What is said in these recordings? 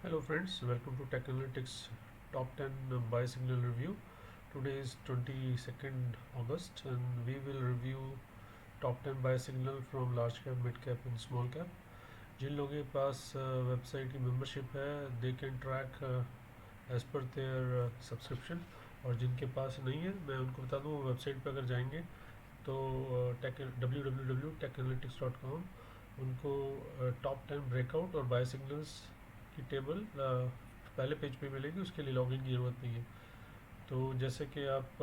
Hello friends, welcome to Tech Analytics Top 10 Buy Signal Review. Today is 22nd August and we will review Top 10 Buy Signal from Large Cap, Mid Cap and Small Cap. जिन लोगों के पास website की membership है they can track as per their subscription, और जिनके पास नहीं है मैं उनको बता दूँ वेबसाइट पर अगर जाएंगे तो www.techanalytics.com उनको टॉप 10 ब्रेकआउट और बाय सिग्नल्स की टेबल पहले पेज पे मिलेगी। उसके लिए लॉगिन की ज़रूरत नहीं है। तो जैसे कि आप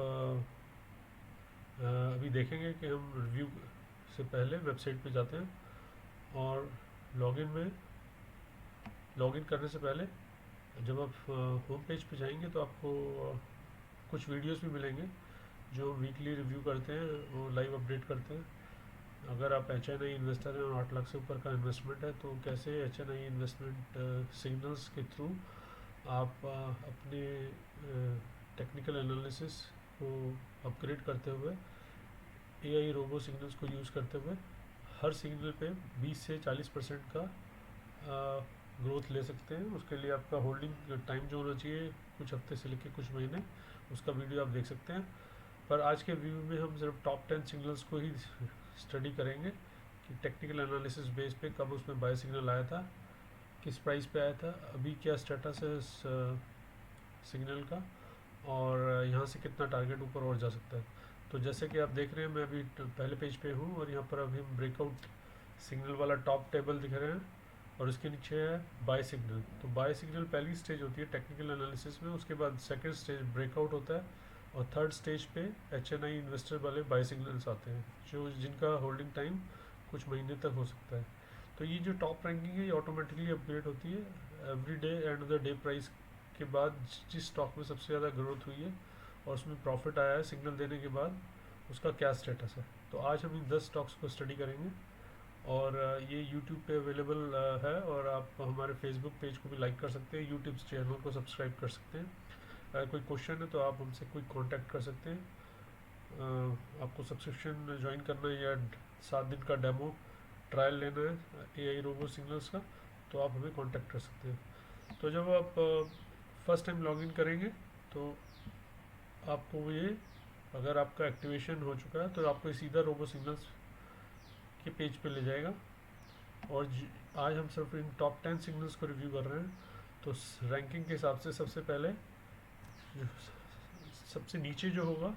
अभी देखेंगे कि हम रिव्यू से पहले वेबसाइट पे जाते हैं और लॉगिन करने से पहले जब आप होम पेज पे जाएंगे तो आपको कुछ वीडियोस भी मिलेंगे जो वीकली रिव्यू करते हैं, वो लाइव अपडेट करते हैं। अगर आप HNI इन्वेस्टर हैं और 8 लाख से ऊपर का इन्वेस्टमेंट है तो कैसे HNI इन्वेस्टमेंट सिग्नल्स के थ्रू आप अपने टेक्निकल एनालिसिस को अपग्रेड करते हुए AI रोबो सिग्नल्स को यूज़ करते हुए हर सिग्नल पे 20 से 40% का ग्रोथ ले सकते हैं। उसके लिए आपका होल्डिंग टाइम जो होना चाहिए कुछ हफ्ते से लेकर कुछ महीने, उसका वीडियो आप देख सकते हैं। पर आज के व्यू में हम सिर्फ टॉप 10 सिग्नल्स को ही स्टडी करेंगे कि टेक्निकल एनालिसिस बेस पे कब उसमें बाय सिग्नल आया था, किस प्राइस पे आया था, अभी क्या स्टेटस है इस सिग्नल का, और यहाँ से कितना टारगेट ऊपर और जा सकता है। तो जैसे कि आप देख रहे हैं मैं अभी पहले पेज पे हूँ और यहाँ पर अभी हम ब्रेकआउट सिग्नल वाला टॉप टेबल दिख रहे हैं और उसके नीचे है बाय सिग्नल। तो बाय सिग्नल पहली स्टेज होती है टेक्निकल एनालिसिस में, उसके बाद सेकंड स्टेज ब्रेकआउट होता है और थर्ड स्टेज पे HNI इन्वेस्टर वाले बाय सिग्नल्स आते हैं जो जिनका होल्डिंग टाइम कुछ महीने तक हो सकता है। तो ये जो टॉप रैंकिंग है ये ऑटोमेटिकली अपडेट होती है every day end of the day price के बाद जिस स्टॉक में सबसे ज़्यादा ग्रोथ हुई है और उसमें प्रॉफिट आया है सिग्नल देने के बाद, उसका क्या स्टेटस है। तो आज हम इन 10 स्टॉक्स को स्टडी करेंगे और ये यूट्यूब पे अवेलेबल है और आप हमारे फेसबुक पेज को भी लाइक कर सकते हैं, यूट्यूब चैनल को सब्सक्राइब कर सकते हैं। अगर कोई क्वेश्चन है तो आप हमसे कोई कांटेक्ट कर सकते हैं। आपको सब्सक्रिप्शन ज्वाइन करना है या 7 दिन का डेमो ट्रायल लेना है AI रोबो सिग्नल्स का तो आप हमें कांटेक्ट कर सकते हैं। तो जब आप फर्स्ट टाइम लॉगिन करेंगे तो आपको ये, अगर आपका एक्टिवेशन हो चुका है तो आपको ये सीधा रोबो सिग्नल्स के पेज पे ले जाएगा। और आज हम सिर्फ इन टॉप 10 सिग्नल्स को रिव्यू कर रहे हैं। तो रैंकिंग के हिसाब से सबसे पहले जो सबसे नीचे जो होगा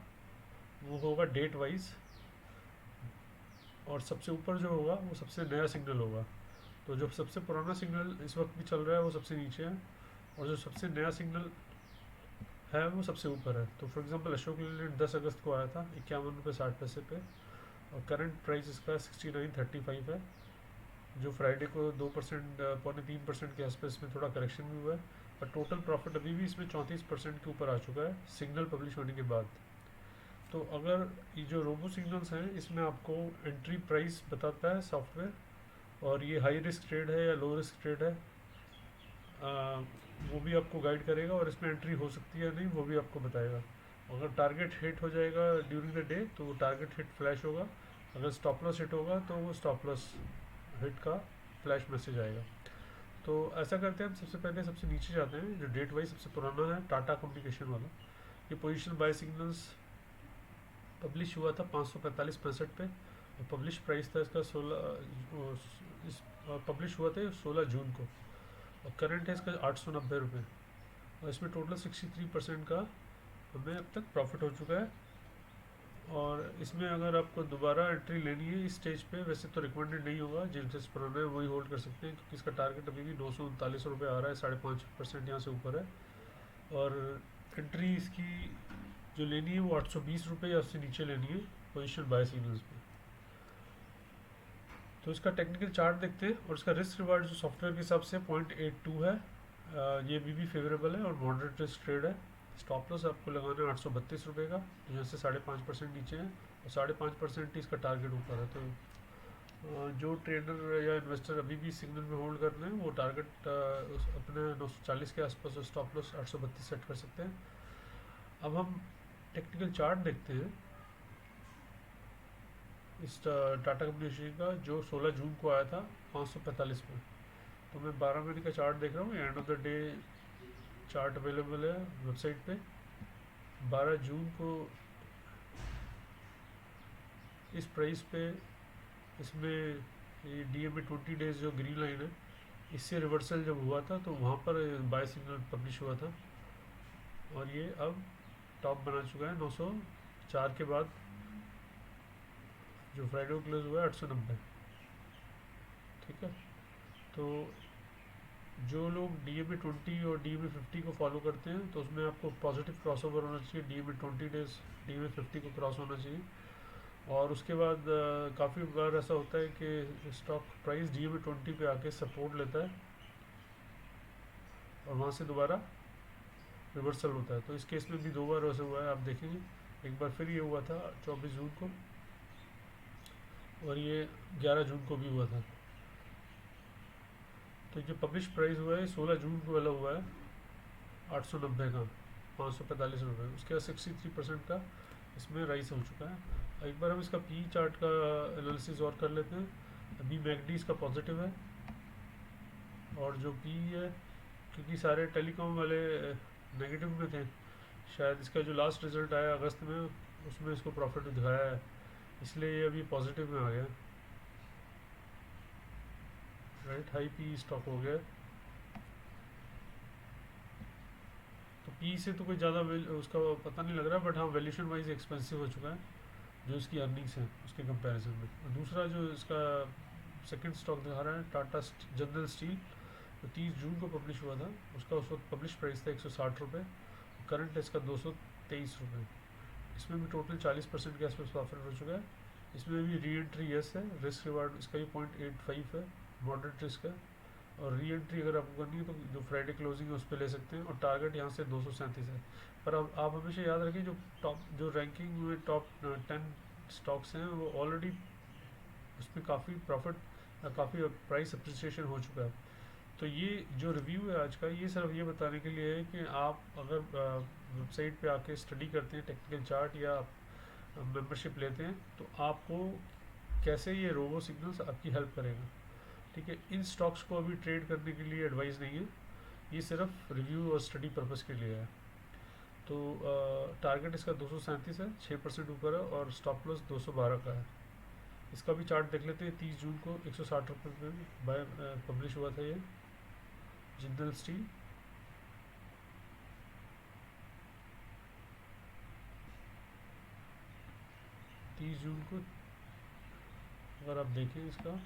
वो होगा डेट वाइज, और सबसे ऊपर जो होगा वो सबसे नया सिग्नल होगा। तो जो सबसे पुराना सिग्नल इस वक्त भी चल रहा है वो सबसे नीचे है और जो सबसे नया सिग्नल है वो सबसे ऊपर है। तो फॉर एग्जांपल अशोक लीलैंड 10 अगस्त को आया था 51 रुपये 60 पैसे पे और करंट प्राइस इसका 69.35 है, जो फ्राइडे को 2% 2.3% के आसपास में थोड़ा करेक्शन भी हुआ है। पर टोटल प्रॉफिट अभी भी इसमें 34% के ऊपर आ चुका है सिग्नल पब्लिश होने के बाद। तो अगर ये जो रोबो सिग्नल्स हैं इसमें आपको एंट्री प्राइस बताता है सॉफ्टवेयर, और ये हाई रिस्क ट्रेड है या लो रिस्क ट्रेड है वो भी आपको गाइड करेगा, और इसमें एंट्री हो सकती है या नहीं वो भी आपको बताएगा। अगर टारगेट हिट हो जाएगा ड्यूरिंग द डे तो वो टारगेट हिट फ्लैश होगा, अगर स्टॉप लॉस हिट होगा तो वो स्टॉप लॉस हिट का फ्लैश मैसेज आएगा। तो ऐसा करते हैं हम सबसे पहले सबसे नीचे जाते हैं जो डेट वाइज सबसे पुराना है टाटा कम्युनिकेशन वाला। ये पोजिशन बाय सिग्नल्स पब्लिश हुआ था 545.65 पे और पब्लिश प्राइस था इसका 16 पब्लिश हुआ था 16 जून को और करंट है इसका 890 रुपये और इसमें टोटल 63% का हमें अब तक प्रॉफिट हो चुका है। और इसमें अगर आपको दोबारा एंट्री लेनी है इस स्टेज पे, वैसे तो रिकमेंडेड नहीं होगा, जिनसे पुराना है वही होल्ड कर सकते हैं क्योंकि इसका टारगेट अभी भी 939 रुपये आ रहा है, 5.5% यहाँ से ऊपर है। और एंट्री इसकी जो लेनी है वो 820 रुपये या उससे नीचे लेनी है पोजीशन बाय सिग्नल्स पे। तो इसका टेक्निकल चार्ट देखते हैं और इसका रिस्क रिवार्ड जो सॉफ्टवेयर के हिसाब से 0.82 है। ये भी फेवरेबल है और मॉडरेट रिस्क ट्रेड है। स्टॉप लॉस आपको लगाना है 832 रुपये का, यहाँ से 5.5% नीचे है और 5.5% ही इसका टारगेट ऊपर है। तो जो ट्रेडर या इन्वेस्टर अभी भी सिग्नल में होल्ड कर रहे हैं वो टारगेट अपने 940 के आसपास और स्टॉप लॉस 832 सेट कर सकते हैं। अब हम टेक्निकल चार्ट देखते हैं इस टाटा कम्युनिकेशन का जो 16 जून को आया था 545 में। तो मैं 12 महीने का चार्ट देख रहा हूँ, end of the day chart available है वेबसाइट पे। 12 जून को इस प्राइस पे, इसमें ये DMA 20 डेज जो ग्रीन लाइन है, इससे रिवर्सल जब हुआ था तो वहाँ पर बाय सिग्नल पब्लिश हुआ था, और ये अब टॉप बना चुका है 904 के बाद, जो फ्राइडे को क्लोज हुआ है 890। ठीक है, तो जो लोग DMA 20 और DMA 50 को फॉलो करते हैं तो उसमें आपको पॉजिटिव क्रॉसओवर होना चाहिए, DMA 20 डेज DMA 50 को क्रॉस होना चाहिए। और उसके बाद काफ़ी बार ऐसा होता है कि स्टॉक प्राइस DMA 20 पे आके सपोर्ट लेता है और वहाँ से दोबारा रिवर्सल होता है। तो इस केस में भी 2 बार वैसे हुआ है, आप देखेंगे। एक बार फिर ये हुआ था 24 जून को, और ये 11 जून को भी हुआ था। तो जो पब्लिश प्राइस हुआ है 16 जून को वाला हुआ है 890 का, 545 रुपये। उसके बाद 63% का इसमें राइस हो चुका है। एक बार हम इसका पी चार्ट का एनालिसिस और कर लेते हैं। अभी मैकडी इसका पॉजिटिव है, और जो पी है, क्योंकि सारे टेलीकॉम वाले नेगेटिव में थे, शायद इसका जो लास्ट रिजल्ट आया अगस्त में उसमें इसको प्रॉफिट दिखाया है, इसलिए ये अभी पॉजिटिव में आ गया। राइट, हाई पी स्टॉक हो गया। तो पी से तो कोई ज़्यादा उसका पता नहीं लग रहा, बट हाँ वैल्यूशन वाइज एक्सपेंसिव हो चुका है जो इसकी अर्निंग्स है उसके कंपैरिजन में। और दूसरा जो इसका सेकंड स्टॉक दिखा रहा है टाटा जनरल स्टील, तो 30 जून को पब्लिश हुआ था, उसका उस वक्त पब्लिश प्राइस था 160 रुपये, करंट है इसका 223 रुपये। इसमें भी टोटल 40% के आसपास प्रॉफिट हो चुका है। इसमें भी री एंट्री यस है, रिस्क रिवार्ड इसका भी 0.85 है, मॉडरेट रिस्क है। और री एंट्री अगर आपको करनी है तो जो फ्राइडे क्लोजिंग है उस पर ले सकते हैं, और टारगेट यहाँ से 237 है। पर अब आप हमेशा याद रखें जो रैंकिंग में टॉप 10 स्टॉक्स हैं वो ऑलरेडी उसमें काफ़ी प्रॉफिट, काफ़ी प्राइस अप्रिसिएशन हो चुका है। तो ये जो रिव्यू है आज का, ये सिर्फ ये बताने के लिए है कि आप अगर वेबसाइट पे आके स्टडी करते हैं टेक्निकल चार्ट या मेंबरशिप लेते हैं तो आपको कैसे ये रोबो सिग्नल्स आपकी हेल्प करेगा। ठीक है, इन स्टॉक्स को अभी ट्रेड करने के लिए एडवाइस नहीं है, ये सिर्फ रिव्यू और स्टडी पर्पस के लिए है। तो टारगेट इसका 237 है, 6% ऊपर है, और स्टॉप लॉस 212 का है। इसका भी चार्ट देख लेते हैं। 30 जून को 160 रुपये में बाय पब्लिश हुआ था ये जिंदल स्टील। तीस जून को अगर आप देखें इसका,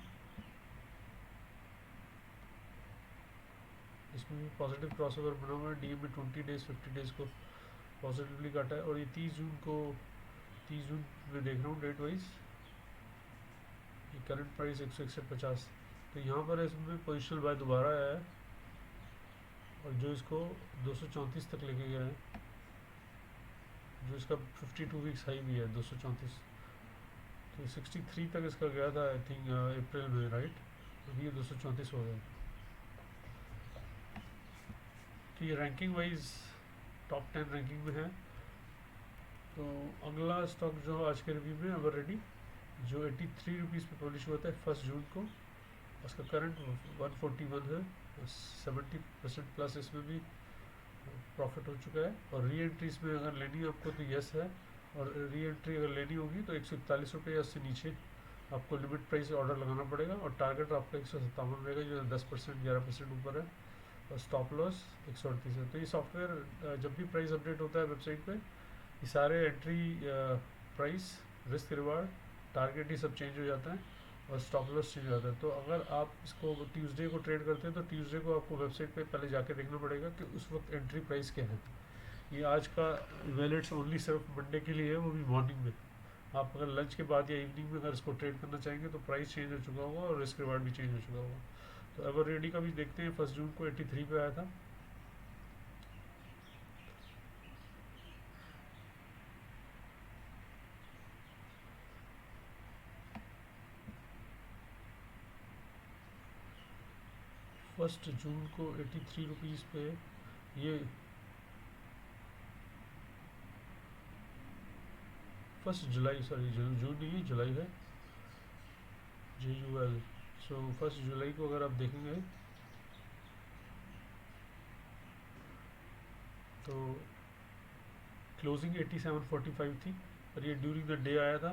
इसमें भी पॉजिटिव क्रॉसओवर बना हुआ है। DMA 20 डेज 50 डेज को पॉजिटिवली काटा है, और ये 30 जून को, 30 जून में देख रहा हूँ डेट वाइज, ये करंट प्राइस 161.50, तो यहाँ पर इसमें पोजिशनल बाय दोबारा आया है, और जो इसको 234 तक लेके गया है, जो इसका 52 वीक्स हाई भी है 234। तो 63 तक इसका गया था आई थिंक अप्रैल में, राइट। अभी ये 234 हो गया। तो ये रैंकिंग वाइज टॉप 10 रैंकिंग में है। तो अगला स्टॉक जो आज के रिव्यू में एवर रेडी, जो 83 रुपीज़ पे पब्लिश हुआ था 1 जून को, उसका करंट 141 है, 70% प्लस इसमें भी प्रॉफिट हो चुका है। और री एंट्री इसमें अगर लेनी है आपको तो यस है, और री एंट्री अगर लेनी होगी तो 141 रुपये या उससे नीचे आपको लिमिट प्राइस ऑर्डर लगाना पड़ेगा, और टारगेट आपका 157 रहेगा जो 10% 11% ऊपर है, और स्टॉप लॉस 138 है। तो ये सॉफ्टवेयर जब भी प्राइस अपडेट होता है वेबसाइट पे, ये सारे entry price, risk reward, target, ये सब चेंज हो जाता है, और स्टॉप लॉस चेंज हो जाता है। तो अगर आप इसको ट्यूसडे को ट्रेड करते हैं तो ट्यूसडे को आपको वेबसाइट पे पहले जाके देखना पड़ेगा कि उस वक्त एंट्री प्राइस क्या है। ये आज का वैलिड्स ओनली सिर्फ मंडे के लिए है, वो भी मॉर्निंग में। आप अगर लंच के बाद या इवनिंग में अगर इसको ट्रेड करना चाहेंगे तो प्राइस चेंज हो चुका होगा और रिस्क रिवार्ड भी चेंज हो चुका होगा। तो एवर रेडी का भी देखते हैं, 1 जून को 83 पे आया था। फर्स्ट जून को 83 रुपीज़ पे ये, फर्स्ट जुलाई, सॉरी जून नहीं है, जुलाई है, JUL। सो 1 जुलाई को अगर आप देखेंगे तो क्लोजिंग 87.45 थी, और ये ड्यूरिंग द डे आया था।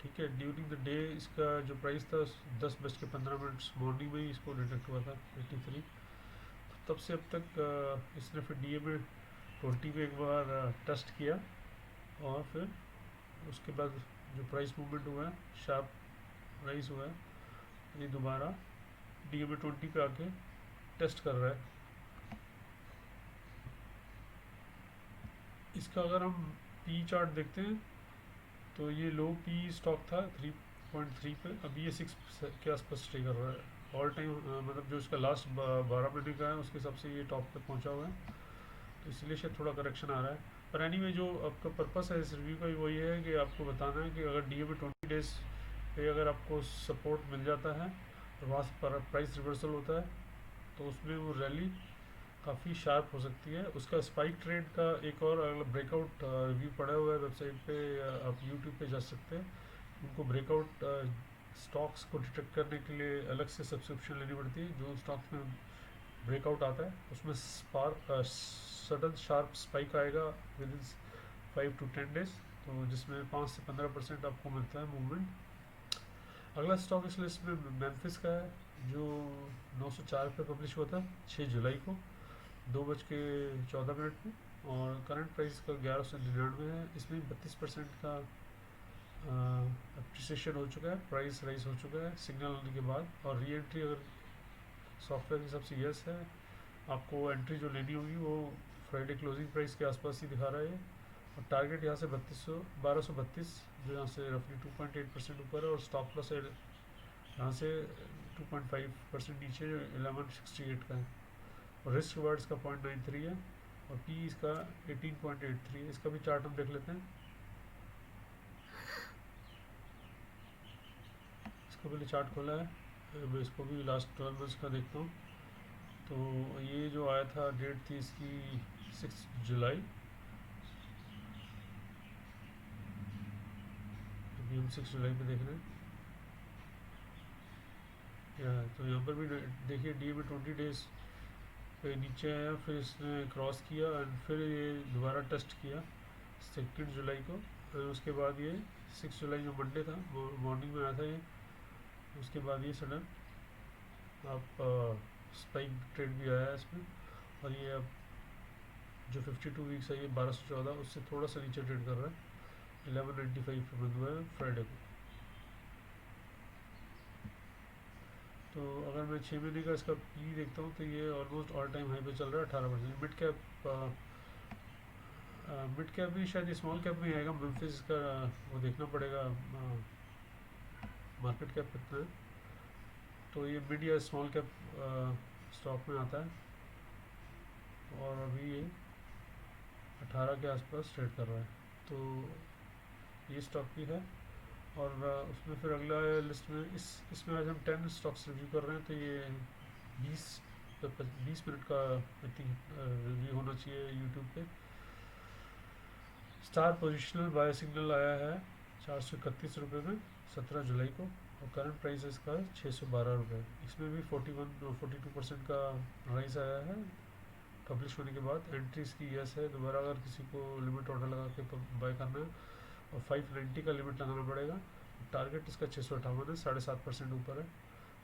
ठीक है, ड्यूरिंग द डे इसका जो प्राइस था 10:15 मॉर्निंग में ही इसको डिटेक्ट हुआ था 83। तब से अब तक इसने फिर DA में 20 में एक बार टेस्ट किया, और फिर उसके बाद जो प्राइस मूवमेंट हुआ है, शार्प राइज हुआ है, ये दोबारा DA में 20 पे आके टेस्ट कर रहा है। इसका अगर हम पी चार्ट देखते हैं तो ये लो पी स्टॉक था 3.3 पे, अभी ये 6 के आसपास स्टे कर रहा है। ऑल टाइम मतलब जो इसका लास्ट 12 महीने का है उसके हिसाब से ये टॉप तक पहुंचा हुआ है, तो इसलिए शायद थोड़ा करेक्शन आ रहा है। पर एनीवे जो आपका पर्पस है इस रिव्यू का वही है कि आपको बताना है कि अगर DA में 20 डेज पे अगर आपको सपोर्ट मिल जाता है और वहाँ से प्राइस रिवर्सल होता है, तो उसमें वो रैली काफ़ी शार्प हो सकती है। उसका स्पाइक ट्रेड का एक और ब्रेकआउट रिव्यू पड़ा हुआ है वेबसाइट पे, आप यूट्यूब पे जा सकते हैं। उनको ब्रेकआउट स्टॉक्स को डिटेक्ट करने के लिए अलग से सब्सक्रिप्शन लेनी पड़ती है। जो स्टॉक्स में ब्रेकआउट आता है उसमें सडन शार्प स्पाइक आएगा विद इन 5 to 10 डेज, तो जिसमें 5 से 15% आपको मिलता है मूवमेंट। अगला स्टॉक इस लिस्ट में मेम्फिस का है, जो 904 पे पब्लिश हुआ था 6 जुलाई को 2:14 में, और करंट प्राइस का 1199 है। इसमें 32% का अप्रिसिएशन हो चुका है, प्राइस राइज हो चुका है सिग्नल आने के बाद, और री एंट्री अगर सॉफ्टवेयर के हिसाब से यस है। आपको एंट्री जो लेनी होगी वो फ्राइडे क्लोजिंग प्राइस के आसपास ही दिखा रहा है, और टारगेट यहाँ से 1232, जो यहाँ से रफली 2.8% ऊपर है, और स्टॉप लॉस है यहाँ से 2.5% नीचे जो 1168 का है, और रिस्क रिवार्ड्स का 0.93 है, और पी इसका 18.83 है। इसका भी चार्ट हम देख लेते हैं। इसका पहले चार्ट खोला है, मैं इसको भी लास्ट 12 मंथ्स का देखता हूँ। तो ये जो आया था डेट थी इसकी 6 जुलाई, अभी हम 6 जुलाई पे देख रहे हैं। तो यहाँ पर भी देखिए DA में 20 डेज पे नीचे आया, फिर इसने क्रॉस किया, एंड फिर ये दोबारा टेस्ट किया 2 जुलाई को, और उसके बाद ये 6 जुलाई जो मंडे था मॉर्निंग में आया था ये, उसके बाद ये सडन आप स्पाइक ट्रेड भी आया है इसमें, और ये अब जो 52 वीक्स है ये 1214 उससे थोड़ा सा नीचे ट्रेड कर रहा है, 1195 पे बंद हुआ है फ्राइडे को। तो अगर मैं 6 महीने का इसका पी देखता हूँ तो ये ऑलमोस्ट ऑल टाइम हाई पे चल रहा है 18%। मिड कैप भी शायद स्मॉल कैप में आएगा मेम्फिस का, वो देखना पड़ेगा मार्केट कैप कितना है। तो ये मिड या स्मॉल कैप स्टॉक में आता है, और अभी ये 18 के आसपास ट्रेड कर रहा है। तो ये स्टॉक भी है, और उसमें फिर अगला लिस्ट में इसमें आज हम 10 स्टॉक्स रिव्यू कर रहे हैं, तो ये 20 मिनट का आई थिंक रिव्यू होना चाहिए यूट्यूब पे। स्टार पोजिशनल बाय सिग्नल आया है 431 रुपये में 17 जुलाई को, और करंट प्राइस इसका 612 रुपये। इसमें भी 42% का राइस आया है पब्लिश होने के बाद। एंट्री इसकी यस है, दोबारा अगर किसी को लिमिट ऑर्डर लगा के बाय करना है और 590 का लिमिट लगाना पड़ेगा। टारगेट इसका 658 है, 7.5% ऊपर है,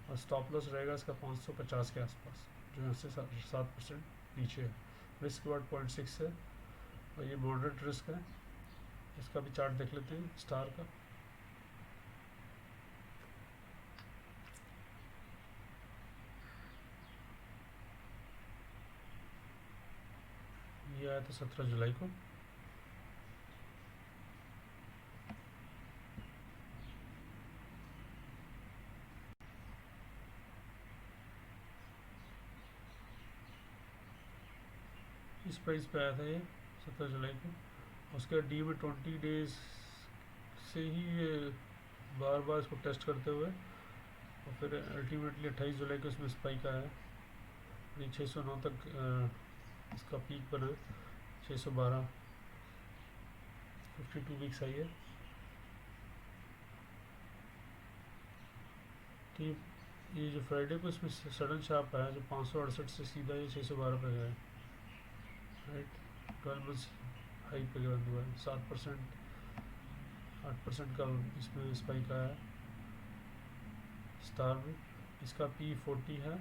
और स्टॉप लॉस रहेगा इसका 550 के आसपास, जो यहाँ से 7% नीचे है। रिस्क वार्ड 0.6 है, और ये मॉडरेट रिस्क है। इसका भी चार्ट देख लेते हैं स्टार का। ये आया था 17 जुलाई को। इस प्राइस पे आया था ये 17 जुलाई को। उसके बाद DA में 20 डेज से ही ये बार बार इसको टेस्ट करते हुए, और फिर अल्टीमेटली 28 जुलाई को इसमें स्पाइक आया है, ये 609 तक इसका पीक बना है, 612 52 वीक्स आई है। तो ये जो फ्राइडे को इसमें सडन शार्प आया, जो 568 से सीधा ये 612 पे गया है, राइट। 12 मंथ्स हाई पे बंद हुआ है, 7%, 8% का इसमें स्पाइक आया है स्टार में। इसका P40 है,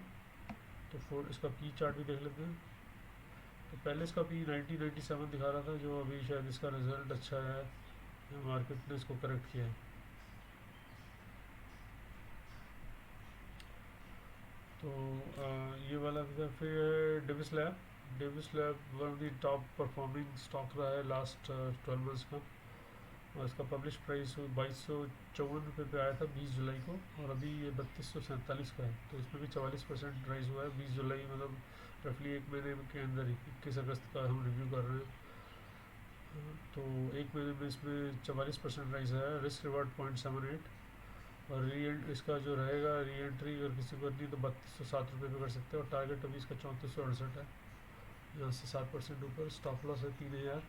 तो इसका पी चार्ट भी देख लेते हैं। तो पहले इसका P90-97 दिखा रहा था, जो अभी शायद इसका रिजल्ट अच्छा है, मार्केट ने इसको करेक्ट किया है। तो ये वाला था। फिर Davis lab one of the top performing stock रहा है लास्ट 12 मंथ्स का, और इसका पब्लिश प्राइस 2254 रुपये पे आया था 20 जुलाई को, और अभी ये 3247 का है। तो इसमें भी 44% राइज हुआ है 20 जुलाई, मतलब रफली एक महीने के अंदर ही। 21 अगस्त का हम रिव्यू कर रहे हैं, तो एक महीने में इसमें 44% राइज है। रिस्क रिवार्ड 0.78, और इसका जो रहेगा री एंट्री अगर किसी को करनी तो 3207 रुपये पे कर सकते हैं, और टारगेट अभी इसका 3468 है, यहाँ से 7% ऊपर। स्टॉप लॉस है 3000,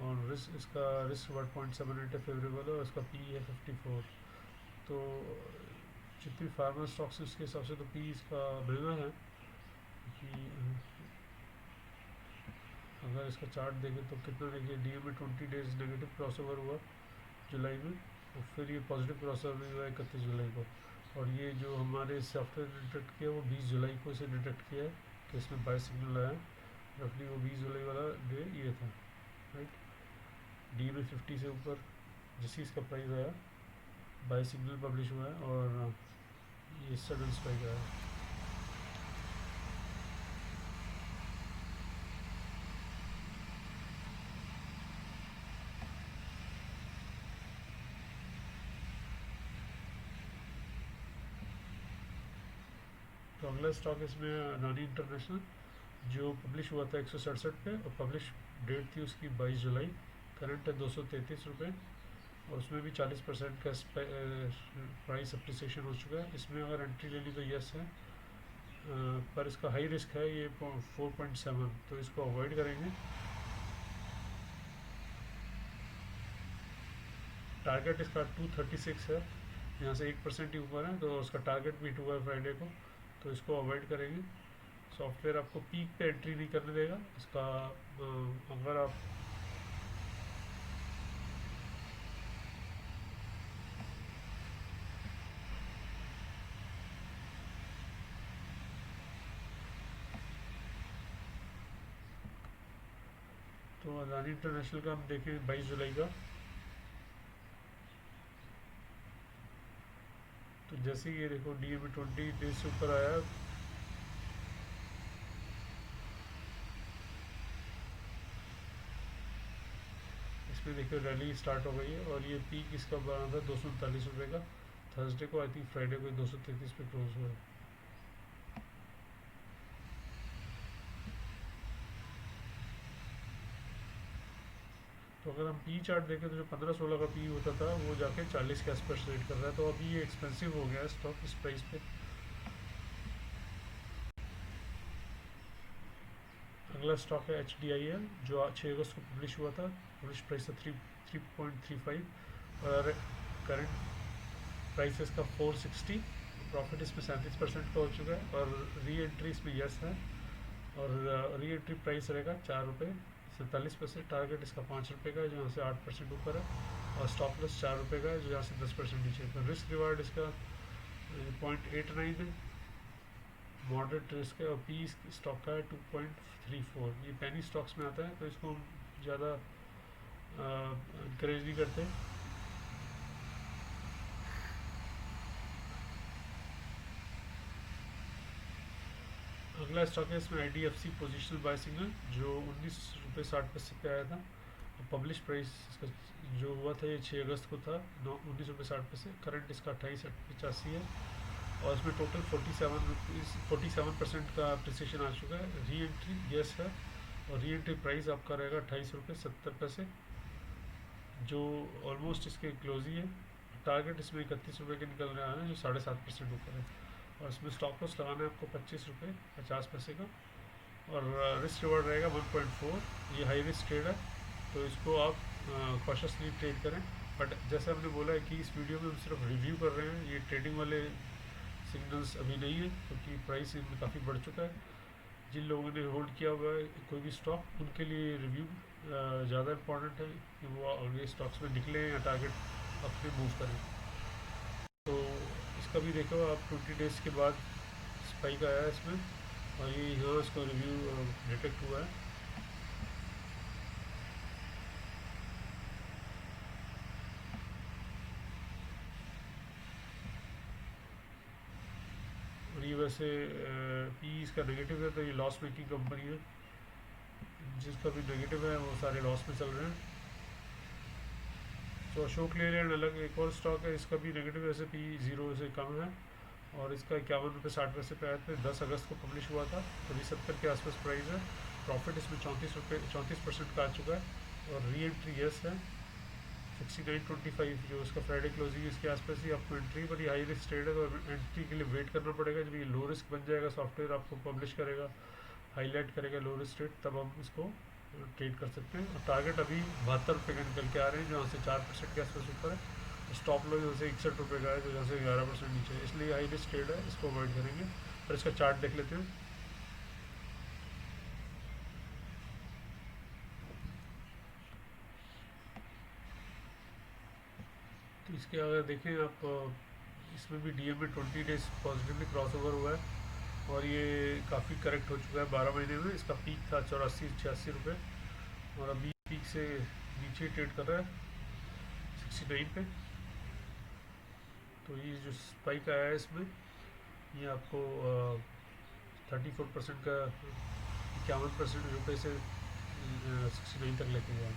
और इसका रिस्क रिवार्ड 0.78 है, फेवरेबल है, और इसका पी है 54। तो जितनी फार्मर स्टॉक्स है उसके हिसाब से तो पी इसका महंगा है, कि अगर इसका चार्ट देखें तो कितना, देखिए डी में 20 डेज नेगेटिव क्रॉसओवर हुआ जुलाई में, और फिर ये पॉजिटिव क्रॉसओवर भी हुआ 31 जुलाई को, और ये जो हमारे सॉफ्टवेयर ने डिटेक्ट किया वो 20 जुलाई को इसे डिटेक्ट किया है कि इसमें बाय सिग्नल आया। रफली वो 20 जुलाई वाला डे ये था, राइट। डी में 50 से ऊपर जैसे इसका प्राइस आया, बाय सिग्नल पब्लिश हुआ है, और ये सडन स्पाइक आया। तो अगला स्टॉक इसमें अडानी इंटरनेशनल, जो पब्लिश हुआ था 167 पे, और पब्लिश डेट थी उसकी 22 जुलाई। करंट है 233 रुपये, और उसमें भी 40% का प्राइस अप्रिसिएशन हो चुका है। इसमें अगर एंट्री लेनी तो यस है, पर इसका हाई रिस्क है ये 4.7, तो इसको अवॉइड करेंगे। टारगेट इसका 236 है, यहाँ से 1% ही ऊपर है, तो उसका टारगेट भी हुआ है फ्राइडे को, तो इसको अवॉइड करेंगे। सॉफ्टवेयर आपको पीक पे एंट्री नहीं करने देगा इसका। अगर आप तो अडानी इंटरनेशनल का हम देखें 22 जुलाई का, तो जैसे ये देखो डी में 20 डेज से ऊपर आया, इसमें देखो रैली स्टार्ट हो गई है, और ये पीक इसका बना था 239 रुपये का थर्सडे को, आई थिंक फ्राइडे को 233 पे क्लोज हुआ है। तो अगर हम पी चार्ट देखें तो जो 15-16 का पी होता था वो जाके 40 के आसपास ट्रेड कर रहा है, तो अभी ये एक्सपेंसिव हो गया है स्टॉक इस प्राइस पे। अगला स्टॉक है HDIL, जो 6 अगस्त को पब्लिश हुआ था। पब्लिश प्राइस है 3.35, और करंट प्राइस है इसका 460। प्रॉफिट इसमें 37% का हो चुका है, और री एंट्री इसमें यस है, और री एंट्री प्राइस रहेगा 4 रुपये 47 टारगेट इसका 5 रुपये का है, जो यहाँ से 8% ऊपर है, और स्टॉप लॉस 4 रुपये का है, जो यहाँ से 10% नीचे है। रिस्क रिवार्ड इसका 0.89 है, मॉडरेट रिस्क है, और पी स्टॉक का है 2.34। ये पेनी स्टॉक्स में आता है, तो इसको हम ज़्यादा इंकरेज नहीं करते। अगला स्टॉक है इसमें IDFC पोजिशनल बाय सिग्नल, जो 19 रुपये 60 पैसे पे आया था। पब्लिश प्राइस इसका जो हुआ था ये 6 अगस्त को था 19 रुपये 60 पैसे। करंट इसका 28.85 है, और इसमें टोटल 47% का अप्रिसिएशन आ चुका है। री एंट्री यस है, और री एंट्री प्राइस आपका रहेगा 28 रुपये 70 पैसे, जो ऑलमोस्ट इसके क्लोज ही है। टारगेट इसमें 31 रुपये के निकल रहा है, जो 7.5% ऊपर है, और इसमें स्टॉप लॉस लगाना है आपको 25 रुपये 50 पैसे का, और रिस्क रिवार्ड रहेगा 1.4। ये हाई रिस्क ट्रेड है, तो इसको आप कॉशियसली ट्रेड करें। बट जैसे हमने बोला है कि इस वीडियो में हम सिर्फ रिव्यू कर रहे हैं, ये ट्रेडिंग वाले सिग्नल्स अभी नहीं है, क्योंकि प्राइस इनमें काफ़ी बढ़ चुका है। जिन लोगों ने होल्ड किया हुआ है कोई भी स्टॉक, उनके लिए रिव्यू ज़्यादा इम्पोर्टेंट है कि वो आगे स्टॉक्स में निकलें या टारगेट अपने मूव करें। तो इसका भी देखो आप 20 डेज़ के बाद स्पाइक आया है इसमें, और ये यहाँ इसका रिव्यू डिटेक्ट हुआ है। और ये वैसे पी इसका नेगेटिव है, तो ये लॉस मेकिंग कंपनी है। जिसका भी नेगेटिव है वो सारे लॉस में चल रहे हैं। तो अशोक लेलैंड अलग एक और स्टॉक है, इसका भी नेगेटिव ऐसे पी 0 से कम है, और इसका 51 रुपये 60 पैसे पे आया था। 10 अगस्त को पब्लिश हुआ था, तो 70 के आसपास प्राइस है। प्रॉफिट इसमें 34% का आ चुका है, और री एंट्री यस है 69.25, जो इसका फ्राइडे क्लोजिंग इसके आसपास ही आपको एंट्री, पर ये हाई रिस्क ट्रेड है, तो एंट्री के लिए वेट करना पड़ेगा। जब ये लो रिस्क बन जाएगा, सॉफ्टवेयर आपको पब्लिश करेगा, हाईलाइट करेगा लो रिस्क ट्रेड, तब हम इसको ट्रेड कर सकते हैं। और टारगेट अभी 72 रुपये के निकल के आ रहे हैं, जो यहाँ से 4% के आसपास ऊपर है। स्टॉप लो यहाँ से 61 रुपये का है, जो यहाँ से 11% नीचे है, इसलिए हाई रिस्क ट्रेड है, इसको अवॉइड करेंगे। और इसका चार्ट देख लेते हैं। तो इसके अगर देखें आप, इसमें भी डीएम में 20 डेज पॉजिटिवली क्रॉस ओवर हुआ है, और ये काफ़ी करेक्ट हो चुका है 12 महीने में। इसका पीक था 84-86 रुपये, और अभी पीक से नीचे ट्रेड कर रहा है 69 पे। तो ये जो स्पाइक आया है इसमें, ये आपको 34% का 51 रुपये से 69 तक लेके गया।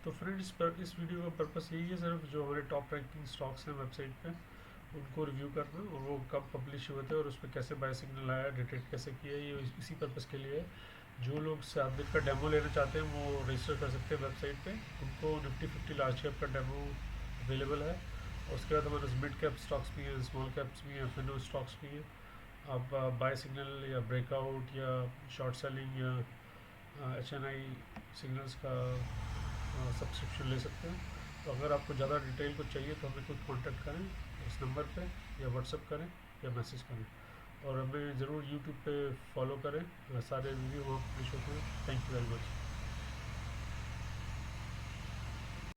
तो फ्रेंड्स, पर इस वीडियो का पर्पस यही है सिर्फ, जो हमारे टॉप रैंकिंग स्टॉक्स हैं वेबसाइट पे, उनको रिव्यू करना, और वो कब पब्लिश हुए थे और उस पर कैसे बाय सिग्नल आया, डिटेक्ट कैसे किया, ये इसी पर्पस के लिए है। जो लोग साबित का डेमो लेना चाहते हैं वो रजिस्टर कर सकते हैं वेबसाइट पे। उनको निफ्टी 50 लार्ज कैप का डेमो अवेलेबल है, और उसके बाद हमारे मिड कैप स्टॉक्स भी हैं, स्मॉल कैप्स भी हैं, फिनो स्टॉक्स भी हैं। आप बाय सिग्नल या ब्रेकआउट या शॉर्ट सेलिंग या HNI सिग्नल्स का सब्सक्रिप्शन ले सकते हैं। तो अगर आपको ज़्यादा डिटेल कुछ चाहिए तो हमें खुद कॉन्टैक्ट करें इस नंबर पे, या व्हाट्सअप करें या मैसेज करें, और हमें ज़रूर यूट्यूब पे फॉलो करें, सारे रिव्यू वहाँ पब्लिश होते हैं। Thank you very much.